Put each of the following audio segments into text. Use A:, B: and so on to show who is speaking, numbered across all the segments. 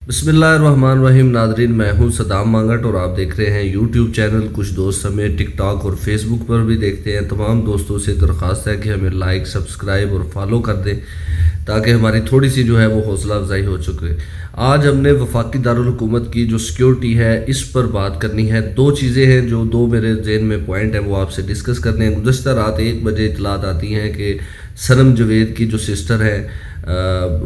A: बिस्मिल्लाहिर्रहमानिर्रहीम। नादरीन, मैं हूं सदाम मांगट और आप देख रहे हैं यूट्यूब चैनल। कुछ दोस्त हमें टिकटॉक और फेसबुक पर भी देखते हैं। तमाम दोस्तों से दरख्वास्त है कि हमें लाइक, सब्सक्राइब और फॉलो कर दें ताकि हमारी थोड़ी सी जो है वो हौसला अफजाई हो चुके। आज हमने वफाकी दारुल हुकूमत की जो सिक्योरिटी है इस पर बात करनी है। दो चीज़ें हैं जो दो मेरे जहन में पॉइंट हैं वो आपसे डिस्कस करने हैं। गुज़श्ता रात 1 बजे इतलात आती हैं कि सनम जवेद की जो सिस्टर है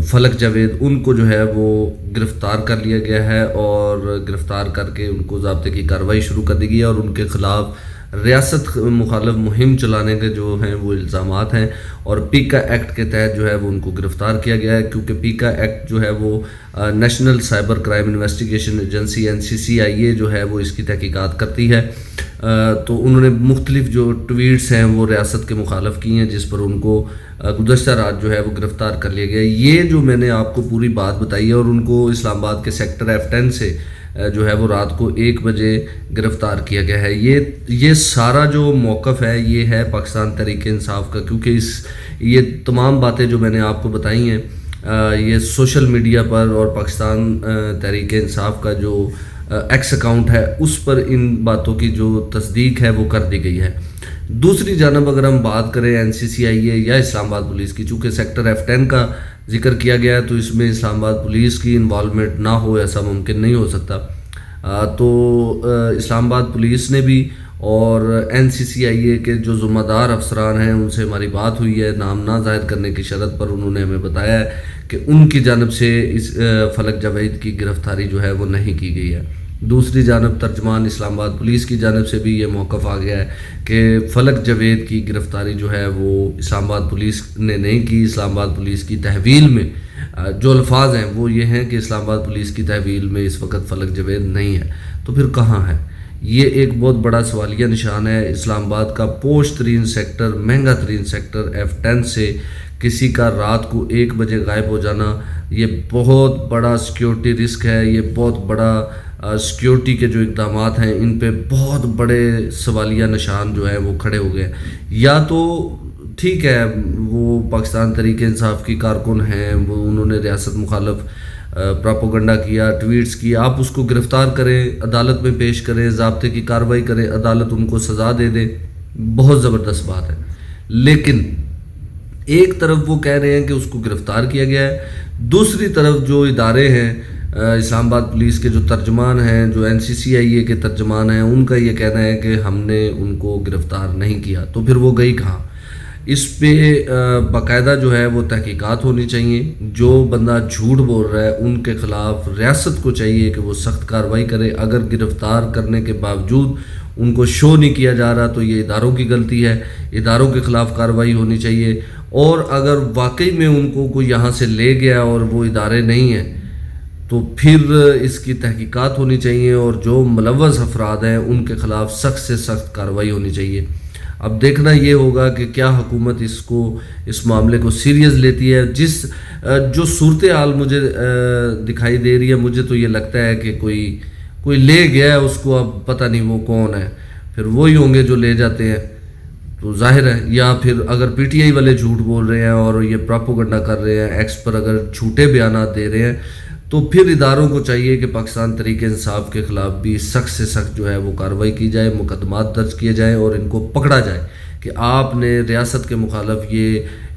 A: फलक जावेद, उनको जो है वो गिरफ़्तार कर लिया गया है और गिरफ़्तार करके उनको ज़ाब्ते की कार्रवाई शुरू कर दी गई है और उनके ख़िलाफ़ रियासत मुखालिफ मुहिम चलाने के जो हैं वो इल्ज़ामात हैं और पीका एक्ट के तहत जो है वो उनको गिरफ़्तार किया गया है। क्योंकि पीका एक्ट जो है वो national cyber crime investigation agency NCCIA जो है वो इसकी तहकीकात करती है। तो उन्होंने मुख्तलिफ जो ट्वीट्स हैं वो रियासत के मुखालफ की हैं जिस पर उनको गुज़श्ता रात जो है वो गिरफ़्तार कर लिया गया। ये जो मैंने आपको पूरी बात बताई है और उनको इस्लामाबाद के सेक्टर F10 से जो है वो रात को 1 बजे गिरफ़्तार किया गया है। ये सारा जो मौक़िफ़ है ये है पाकिस्तान तहरीक इंसाफ का, क्योंकि ये तमाम बातें जो मैंने आपको बताई हैं ये सोशल मीडिया पर और पाकिस्तान तहरीक इंसाफ का जो एक्स अकाउंट है उस पर इन बातों की जो तस्दीक है वो कर दी गई है। दूसरी जानब अगर हम बात करें NCCIA या इस्लामाबाद पुलिस की, चूँकि सेक्टर F10 का जिक्र किया गया है तो इसमें इस्लामाबाद पुलिस की इन्वॉल्वमेंट ना हो ऐसा मुमकिन नहीं हो सकता। तो इस्लामाबाद पुलिस ने भी और NCCIA के जो ज़िम्मेदार अफसरान हैं उनसे हमारी बात हुई है। नाम ना ज़ाहिर करने की शर्त पर उन्होंने हमें बताया है कि उनकी जानब से इस फलक जावेद की गिरफ़्तारी जो है वो नहीं की गई है। दूसरी जानब तर्जमान इस्लामाबाद पुलिस की जानब से भी ये मौक़िफ़ आ गया है कि फ़लक जावेद की गिरफ़्तारी जो है वो इस्लामाबाद पुलिस ने नहीं की। इस्लामाबाद पुलिस की तहवील में जो अल्फाज हैं वो ये हैं कि इस्लामाबाद पुलिस की तहवील में इस वक्त फ़लक जावेद नहीं है। तो फिर कहाँ है? ये एक बहुत बड़ा सवालिया निशान है। इस्लामाबाद का पोश तरीन सेक्टर, महंगा तरीन सेक्टर F10 से किसी का रात को 1 बजे गायब हो जाना ये बहुत बड़ा सिक्योरिटी रिस्क है। ये बहुत बड़ा सिक्योरिटी के जो इक़दामात हैं इन पे बहुत बड़े सवालिया निशान जो है वो खड़े हो गए। या तो ठीक है वो पाकिस्तान तहरीक इंसाफ की कारकुन हैं, वो उन्होंने रियासत मुखालिफ प्रोपेगेंडा किया, ट्वीट्स किए, आप उसको गिरफ़्तार करें, अदालत में पेश करें, ज़ाब्ते की कार्रवाई करें, अदालत उनको सज़ा दे दे, बहुत ज़बरदस्त बात है। लेकिन एक तरफ वो कह रहे हैं कि उसको गिरफ़्तार किया गया है, दूसरी तरफ जो इदारे हैं इस्लामाबाद पुलिस के जो तर्जमान हैं, जो NCCIA के तर्जमान हैं, उनका ये कहना है कि हमने उनको गिरफ़्तार नहीं किया। तो फिर वो गई कहाँ? इस पे बाकायदा जो है वो तहकीकात होनी चाहिए। जो बंदा झूठ बोल रहा है उनके ख़िलाफ़ रियासत को चाहिए कि वो सख्त कार्रवाई करे। अगर गिरफ़्तार करने के बावजूद उनको शो नहीं किया जा रहा तो ये इदारों की गलती है, इदारों के ख़िलाफ़ कार्रवाई होनी चाहिए। और अगर वाकई में उनको कोई यहाँ से ले गया और वो इदारे नहीं हैं तो फिर इसकी तहकीकात होनी चाहिए और जो मुलव्वस अफराद हैं उनके ख़िलाफ़ सख्त से सख्त कार्रवाई होनी चाहिए। अब देखना ये होगा कि क्या हुकूमत इस मामले को सीरियस लेती है। जो सूरत हाल मुझे दिखाई दे रही है, मुझे तो ये लगता है कि कोई ले गया है उसको, अब पता नहीं वो कौन है, फिर वही होंगे जो ले जाते हैं तो जाहिर है। या फिर अगर PTI वाले झूठ बोल रहे हैं और ये प्रोपेगेंडा कर रहे हैं, एक्स पर अगर झूठे बयानात दे रहे हैं तो फिर इदारों को चाहिए कि पाकिस्तान तहरीक इंसाफ के ख़िलाफ़ भी सख्त से सख्त जो है वो कार्रवाई की जाए, मुकदमात दर्ज किए जाएँ और इनको पकड़ा जाए कि आपने रियासत के मुखालिफ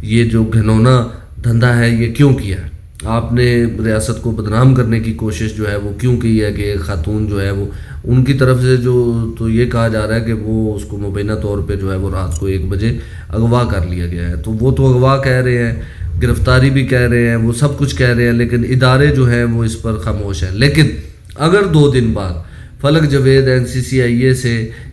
A: ये जो घिनौना धंधा है ये क्यों किया है। आपने रियासत को बदनाम करने की कोशिश जो है वो क्यों की है कि एक खातून जो है वो उनकी तरफ से जो तो ये कहा जा रहा है कि वो उसको मुबैना तौर पे जो है वो रात को 1 बजे अगवा कर लिया गया है। तो वो तो अगवा कह रहे हैं, गिरफ़्तारी भी कह रहे हैं, वो सब कुछ कह रहे हैं, लेकिन इदारे जो हैं वो इस पर खामोश हैं। लेकिन अगर 2 दिन बाद फलक जावेद NCCIA से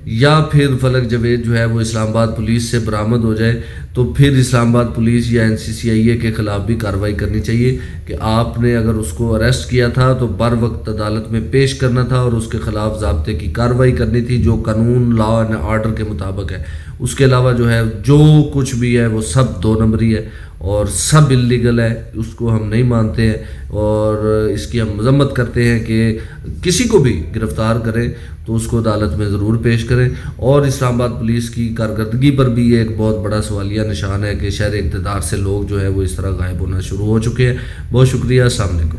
A: या फिर फलक जावेद जो है वो इस्लामाबाद पुलिस से बरामद हो जाए तो फिर इस्लामाबाद पुलिस या NCCIA के ख़िलाफ़ भी कार्रवाई करनी चाहिए कि आपने अगर उसको अरेस्ट किया था तो बर वक्त अदालत में पेश करना था और उसके ख़िलाफ़ ज़ाब्ते की कार्रवाई करनी थी जो कानून, लॉ एंड आर्डर के मुताबिक है। उसके अलावा जो है जो कुछ भी है वो सब 2 नंबरी है और सब इल्लीगल है, उसको हम नहीं मानते हैं और इसकी हम मजम्मत करते हैं कि किसी को भी गिरफ़्तार करें तो उसको अदालत में ज़रूर पेश करें। और इस्लामाबाद पुलिस की कारकर्दगी पर भी ये एक बहुत बड़ा सवालिया निशान है कि शहर इक़्तिदार से लोग जो है वो इस तरह गायब होना शुरू हो चुके हैं। बहुत शुक्रिया, अस्सलाम वालेकुम।